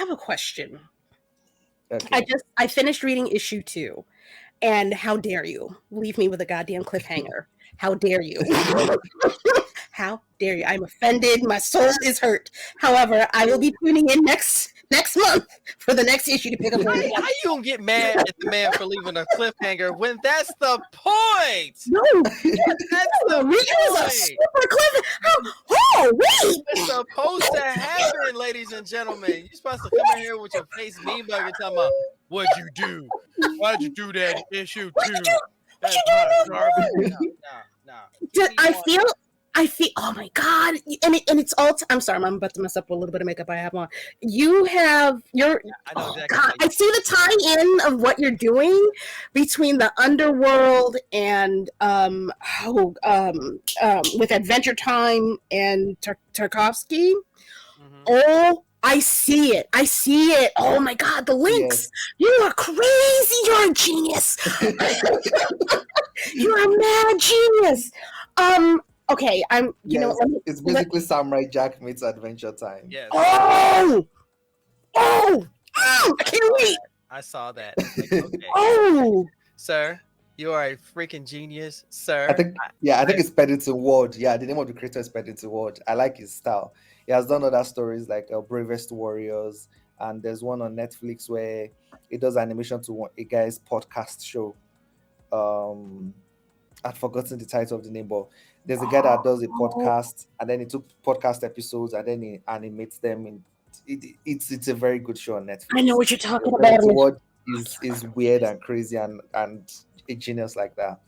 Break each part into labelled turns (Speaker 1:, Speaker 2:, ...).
Speaker 1: have a question.
Speaker 2: Okay.
Speaker 1: I finished reading issue 2, and how dare you leave me with a goddamn cliffhanger? How dare you? How dare you? I'm offended. My soul is hurt. However, I will be tuning in next month for the next issue to pick up.
Speaker 3: How you gonna get mad at the man for leaving a cliffhanger when that's the point?
Speaker 1: No,
Speaker 3: That's the point.
Speaker 1: super cliffhanger. Oh, wait!
Speaker 3: It's supposed to happen, ladies and gentlemen. You're supposed to come in here with your face mean bugging, talking about what'd you do? Why'd you do that in issue 2? That's hot garbage. No.
Speaker 1: I feel. Oh my god! And it's all. I'm sorry, I'm about to mess up with a little bit of makeup I have on. You're.
Speaker 3: I know exactly.
Speaker 1: God, I see the tie-in of what you're doing between the underworld and with Adventure Time and Tarkovsky.
Speaker 3: Mm-hmm.
Speaker 1: Oh, I see it. Oh my god, the links. Yes. You are crazy. You're a genius. You're a mad genius. Okay, I'm.
Speaker 2: It's basically Samurai Jack meets Adventure Time.
Speaker 3: Yes.
Speaker 1: Oh! I can't wait.
Speaker 3: I saw that. Like, okay.
Speaker 1: Oh,
Speaker 3: sir, you are a freaking genius, sir.
Speaker 2: I think it's Paddington Ward. Yeah, the name of the creator is Paddington Ward. I like his style. He has done other stories like Bravest Warriors, and there's one on Netflix where he does animation to a guy's podcast show. I'd forgotten the title of the name, but there's a guy that does a podcast, and then he took podcast episodes and then he animates them. It's a very good show on Netflix.
Speaker 1: I know what you're talking about.
Speaker 2: What is weird and crazy and a genius like that.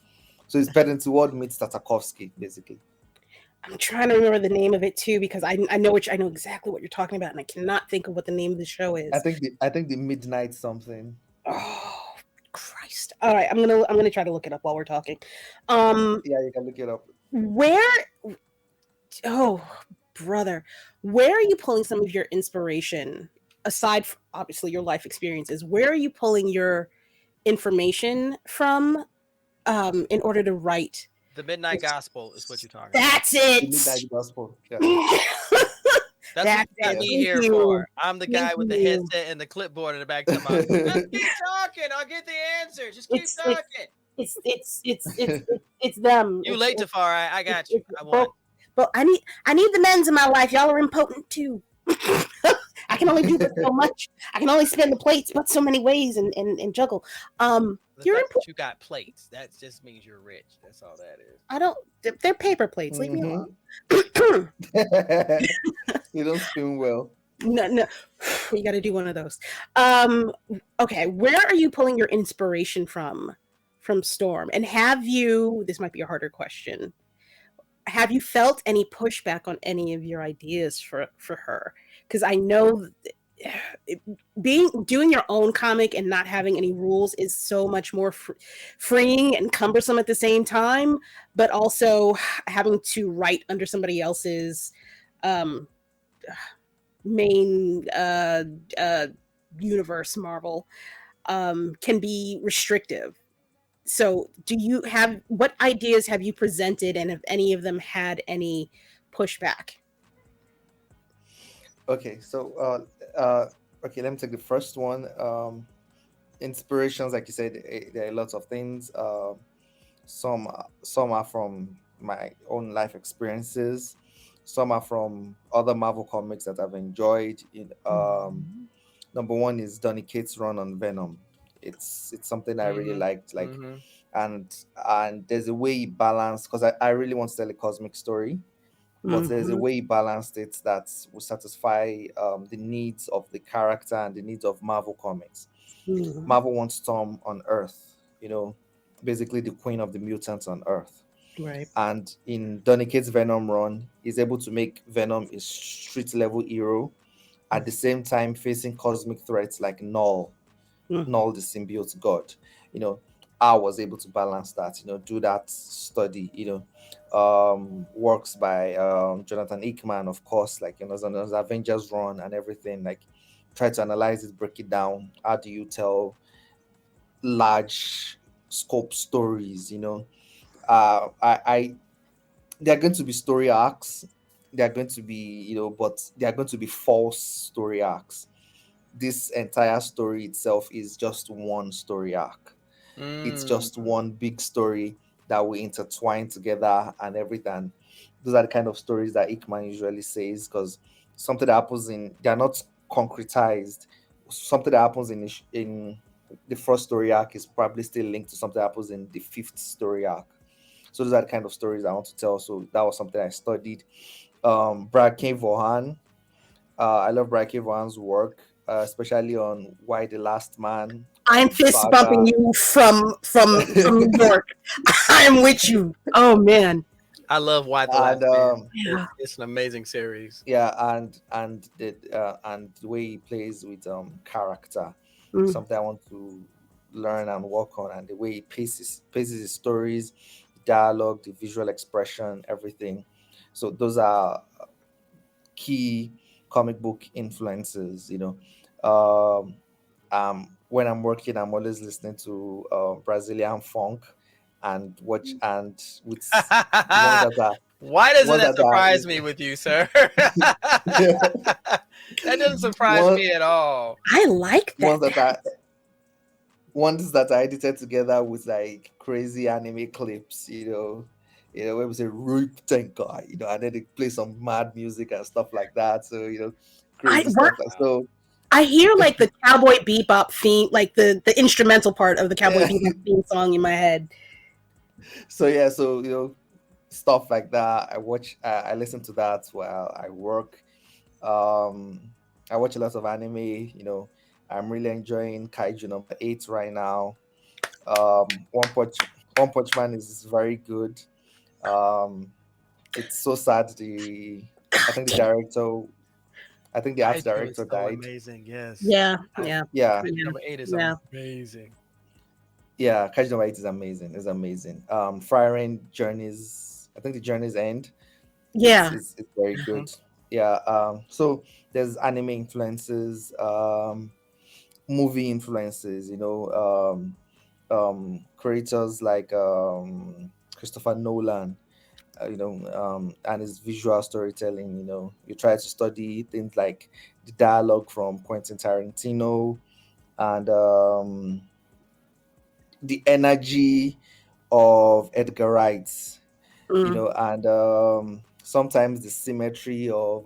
Speaker 2: So it's Paddington Ward meets Tarkovsky, basically.
Speaker 1: I'm trying to remember the name of it too because I know exactly what you're talking about, and I cannot think of what the name of the show is.
Speaker 2: I think the Midnight something.
Speaker 1: Oh Christ! All right, I'm gonna try to look it up while we're talking.
Speaker 2: Yeah, you can look it up.
Speaker 1: Brother, where are you pulling some of your inspiration aside from obviously your life experiences? Where are you pulling your information from in order to write?
Speaker 3: The Midnight Gospel is what you're talking
Speaker 1: That's
Speaker 3: about.
Speaker 1: it.
Speaker 2: The Midnight Gospel. Yeah.
Speaker 3: That's what you got me here for. I'm the guy with the headset and the clipboard in the back. Just keep talking. I'll get the answer. Just keep talking.
Speaker 1: It's them.
Speaker 3: You late, Tafari. I got you. I won.
Speaker 1: But I need the men's in my life. Y'all are impotent too. I can only do this so much. I can only spin the plates but so many ways and juggle.
Speaker 3: You got plates. That just means you're rich. That's all that is.
Speaker 1: I don't. They're paper plates. Leave me alone.
Speaker 2: You don't spin well.
Speaker 1: No. You got to do one of those. Okay, where are you pulling your inspiration from Storm? And have you? This might be a harder question. Have you felt any pushback on any of your ideas for her? Because I know doing your own comic and not having any rules is so much more freeing and cumbersome at the same time, but also having to write under somebody else's main universe, Marvel, can be restrictive. So what ideas have you presented, and have any of them had any pushback?
Speaker 2: Okay, so let me take the first one. Inspirations, like you said, there are lots of things. Some are from my own life experiences. Some are from other Marvel comics that I've enjoyed. Number one is Donny Cates' run on Venom. It's something I really liked. And there's a way he balanced, because I really want to tell a cosmic story. But there's a way he balanced it that will satisfy the needs of the character and the needs of Marvel Comics. Marvel wants Storm on Earth, basically the queen of the mutants on Earth.
Speaker 1: Right.
Speaker 2: And in Donny Cates' Venom run, he's able to make Venom a street-level hero, at the same time facing cosmic threats like Null, Null the symbiote god. I was able to balance that, do that study, works by Jonathan Hickman, of course, like, on his Avengers run and everything, like, try to analyze it, break it down. How do you tell large scope stories, there are going to be story arcs. They are going to be, but they are going to be false story arcs. this entire story itself is just one story arc. It's
Speaker 3: Mm.
Speaker 2: just one big story that we intertwine together and everything. Those are the kind of stories that Ikman usually says, because something that happens in, they're not concretized. Something that happens in the first story arc is probably still linked to something that happens in the fifth story arc. So those are the kind of stories I want to tell. So that was something I studied. Brad K. Vaughan. I love Brad K. Vaughan's work, especially on Why the Last Man,
Speaker 1: I'm fist bumping
Speaker 2: Saga.
Speaker 1: you from New York. I'm with you. Oh man.
Speaker 3: I love Why the
Speaker 2: And
Speaker 3: Last Man.
Speaker 1: Yeah.
Speaker 3: It's an amazing series.
Speaker 2: yeah, and the way he plays with character,
Speaker 1: Mm.
Speaker 2: something I want to learn and work on, and the way he paces his stories, the dialogue, the visual expression, everything. So those are key comic book influences, when I'm working, I'm always listening to Brazilian funk, and watch, and with the ones that are
Speaker 3: Why
Speaker 2: the
Speaker 3: doesn't
Speaker 2: ones
Speaker 3: that
Speaker 2: that are
Speaker 3: surprise me with you, sir? That doesn't surprise
Speaker 2: one,
Speaker 3: me at all.
Speaker 1: I like
Speaker 2: ones
Speaker 1: that.
Speaker 2: that are ones that are edited together with like crazy anime clips, where we say "Rip Tenkai," and then they play some mad music and stuff like that. So
Speaker 1: I
Speaker 2: crazy
Speaker 1: what
Speaker 2: stuff like
Speaker 3: Wow.
Speaker 2: so.
Speaker 1: I hear like the Cowboy Bebop theme, like the instrumental part of the Cowboy
Speaker 2: Yeah.
Speaker 1: Bebop theme song in my head.
Speaker 2: So yeah, so stuff like that. I listen to that while I work. Um, I watch a lot of anime. I'm really enjoying Kaiju number 8 right now. One Punch Man is very good. Um, it's so sad. I think the director, I think the art
Speaker 3: Kaiju is
Speaker 2: director
Speaker 3: so
Speaker 2: died.
Speaker 3: amazing. Yes.
Speaker 1: Yeah,
Speaker 3: I,
Speaker 1: yeah,
Speaker 2: Yeah,
Speaker 3: Kaiju
Speaker 1: yeah,
Speaker 3: number 8 is
Speaker 1: yeah.
Speaker 3: amazing.
Speaker 2: yeah. Kaiju number 8 is amazing. It's amazing. Firing Journeys. I think the Journeys End. It's
Speaker 1: Yeah.
Speaker 2: it's, it's very
Speaker 3: Mhm.
Speaker 2: good. Yeah. So there's anime influences, movie influences. Creators like Christopher Nolan. And his visual storytelling. You try to study things like the dialogue from Quentin Tarantino, and the energy of Edgar Wright,
Speaker 1: Mm,
Speaker 2: and sometimes the symmetry of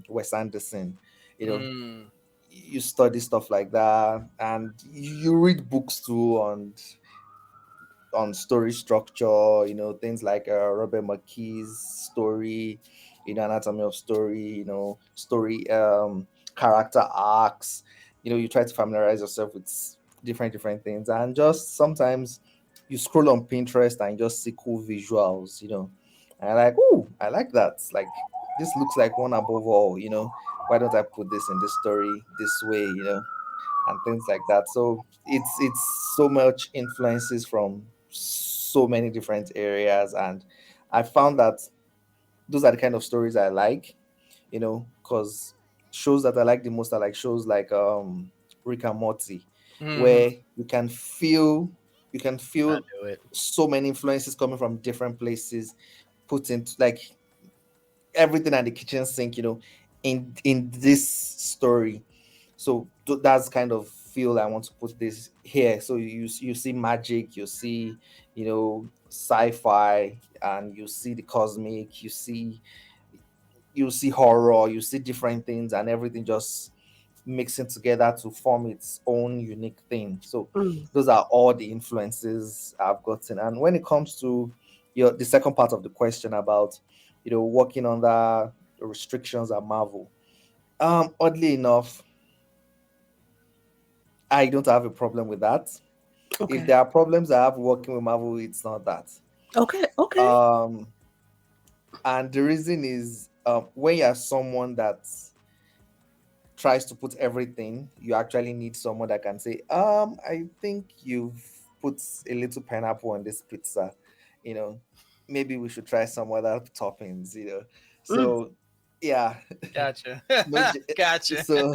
Speaker 2: Wes Anderson. You know,
Speaker 3: Mm.
Speaker 2: you study stuff like that, and you read books too on story structure, things like Robert McKee's story, Anatomy of Story, story character arcs. You try to familiarize yourself with different things, and just sometimes you scroll on Pinterest and just see cool visuals, and you're like, oh, I like that. Like, this looks like one above all, why don't I put this in this story this way, and things like that. So it's so much influences from so many different areas, and I found that those are the kind of stories I like, because shows that I like the most are like shows like Rick and Morty,
Speaker 3: Mhm.
Speaker 2: where you can feel
Speaker 3: I knew it.
Speaker 2: so many influences coming from different places, put into like everything at the kitchen sink, in this story. So that's kind of feel I want to put this here. So you see magic, you see sci-fi, and you see the cosmic, you see horror, you see different things, and everything just mixing together to form its own unique thing. So
Speaker 1: mm.
Speaker 2: those are all the influences I've gotten. And when it comes to the second part of the question about working under the restrictions at Marvel, oddly enough, I don't have a problem with that. If
Speaker 1: Okay.
Speaker 2: there are problems I have working with Marvel, it's not that.
Speaker 1: Okay. Okay.
Speaker 2: Um, and the reason is, when you're someone that tries to put everything, you actually need someone that can say, I think you've put a little pineapple on this pizza. You know, Maybe we should try some other toppings.
Speaker 1: Mm,
Speaker 2: So yeah,
Speaker 3: Gotcha.
Speaker 2: no,
Speaker 3: Gotcha.
Speaker 2: so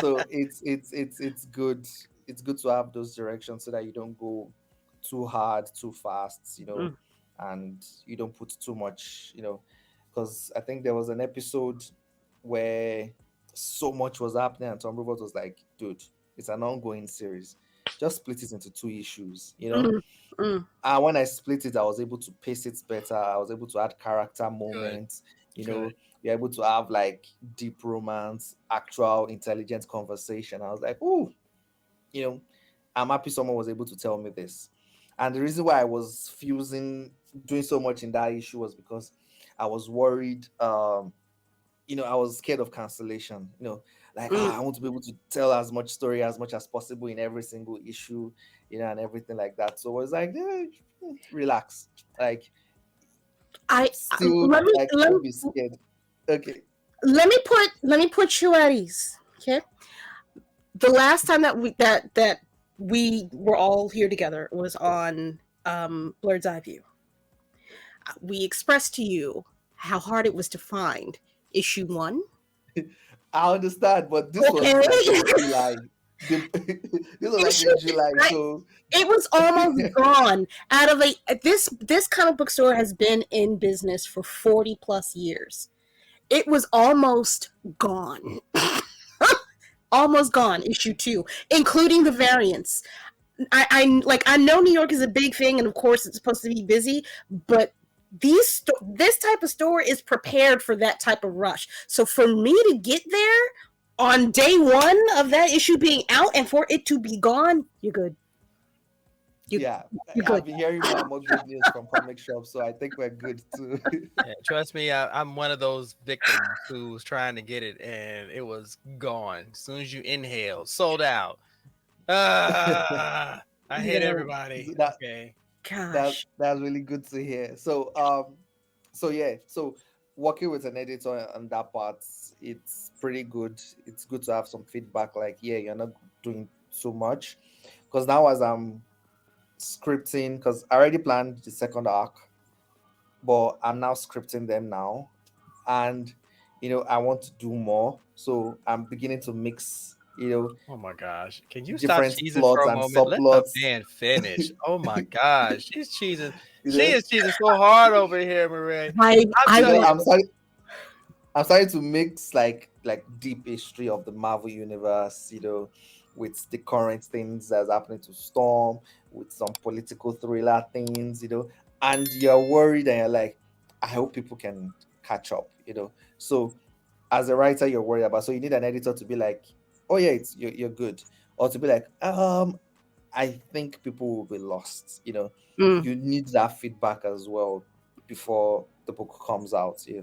Speaker 2: so it's good. It's good to have those directions so that you don't go too hard too fast,
Speaker 1: mm,
Speaker 2: and you don't put too much, because I think there was an episode where so much was happening, and Tom Robert was like, dude, it's an ongoing series. Just split it into 2 issues, you know?
Speaker 1: Mm, mm.
Speaker 2: And when I split it, I was able to pace it better. I was able to add character
Speaker 3: Good.
Speaker 2: moments, you
Speaker 3: Good.
Speaker 2: know, you're able to have like deep romance, actual intelligent conversation. I was like, ooh, you know, I'm happy someone was able to tell me this. And the reason why I was doing so much in that issue was because I was worried. I was scared of cancellation. Like
Speaker 1: Mm.
Speaker 2: I want to be able to tell as much story as much as possible in every single issue, and everything like that. So I was like, relax, like
Speaker 1: I
Speaker 2: still
Speaker 1: let me
Speaker 2: like
Speaker 1: let
Speaker 2: don't
Speaker 1: me
Speaker 2: be scared. Okay.
Speaker 1: let me put you at ease. Okay. The last time that we were all here together was on Blurred's Eye View. We expressed to you how hard it was to find issue 1.
Speaker 2: I understand, but this
Speaker 1: Okay.
Speaker 2: was like in July. This was like
Speaker 1: issue
Speaker 2: in July, so
Speaker 1: It was almost gone out of this comic book store has been in business for 40 plus years. It was almost gone. Almost gone, issue 2, including the variants. I know New York is a big thing, and of course it's supposed to be busy, but this type of store is prepared for that type of rush. So for me to get there on day 1 of that issue being out and for it to be gone, you're good.
Speaker 2: yeah,
Speaker 1: You're
Speaker 2: I've
Speaker 1: good.
Speaker 2: been hearing more and more good news from comic shops, so I think we're good too.
Speaker 3: Yeah, trust me, I'm one of those victims who was trying to get it and it was gone. As soon as you inhale, sold out. I hate
Speaker 1: No,
Speaker 3: everybody.
Speaker 2: that
Speaker 3: Okay.
Speaker 1: gosh.
Speaker 2: that's really good to hear. So yeah, so working with an editor on that part, it's pretty good. It's good to have some feedback, like, yeah, you're not doing too much, because now as I'm scripting, because I already planned the second arc, but I'm now scripting them now, and I want to do more, so I'm beginning to mix
Speaker 3: Oh my gosh. Can you stop
Speaker 2: different
Speaker 3: cheesing for
Speaker 2: plots
Speaker 3: a
Speaker 2: and
Speaker 3: moment? Let the
Speaker 2: subplots.
Speaker 3: man finish. Oh my gosh. She's cheesing.
Speaker 2: you
Speaker 3: She
Speaker 2: know
Speaker 3: is cheesing so hard over here, Marie.
Speaker 1: I
Speaker 3: I'll
Speaker 1: I
Speaker 3: tell you.
Speaker 2: I'm starting to mix like deep history of the Marvel universe, with the current things that's happening to Storm, with some political thriller things, and you're worried and you're like, I hope people can catch up. So as a writer, you're worried about. So you need an editor to be like, oh yeah, you're good, or to be like, I think people will be lost.
Speaker 1: mm,
Speaker 2: You need that feedback as well before the book comes out. Yeah,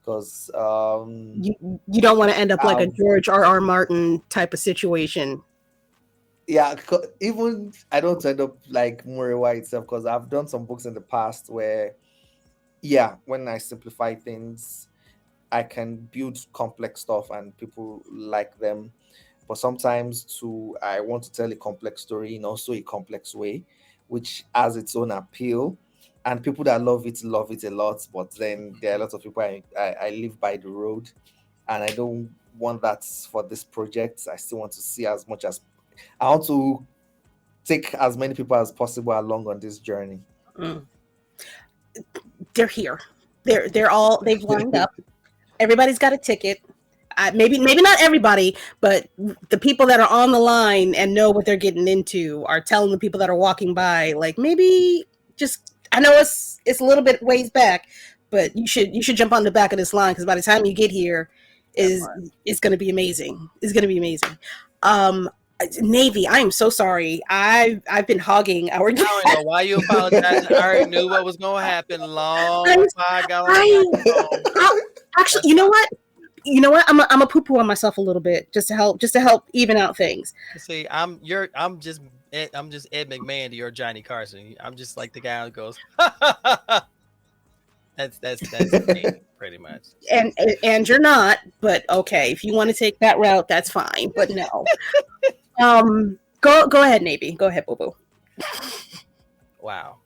Speaker 2: because
Speaker 1: you don't want to end up like a
Speaker 2: I've
Speaker 1: George R.R. Martin type of situation.
Speaker 2: yeah, even I don't end up like Murewa itself, because I've done some books in the past where, yeah, when I simplify things, I can build complex stuff and people like them. But sometimes too, I want to tell a complex story in also a complex way, which has its own appeal. And people that love it a lot. But then there are a lot of people I live by the road, and I don't want that for this project. I still want to see as much as I want to take as many people as possible along on this journey.
Speaker 1: Mm. They're here. They've lined up. Everybody's got a ticket. Maybe not everybody, but the people that are on the line and know what they're getting into are telling the people that are walking by, like, maybe just, I know it's a little bit ways back, but you should jump on the back of this line, because by the time you get here,
Speaker 3: That
Speaker 1: is
Speaker 3: part.
Speaker 1: it's going to be amazing. It's going to be amazing. Um, Navy, I am so sorry. I've been hogging our.
Speaker 3: I don't know why you apologizing. I already knew what was gonna happen long
Speaker 1: I'm,
Speaker 3: before I got on the
Speaker 1: I,
Speaker 3: microphone.
Speaker 1: actually,
Speaker 3: That's
Speaker 1: you know
Speaker 3: fine.
Speaker 1: what? I'm a poo poo on myself a little bit, just to help even out things.
Speaker 3: See, I'm just Ed McMahon to your Johnny Carson. I'm just like the guy who goes, that's me, pretty much.
Speaker 1: And you're not, but okay, if you want to take that route, that's fine. But no. Go ahead, Navy. Go ahead, Boo Boo.
Speaker 3: Wow.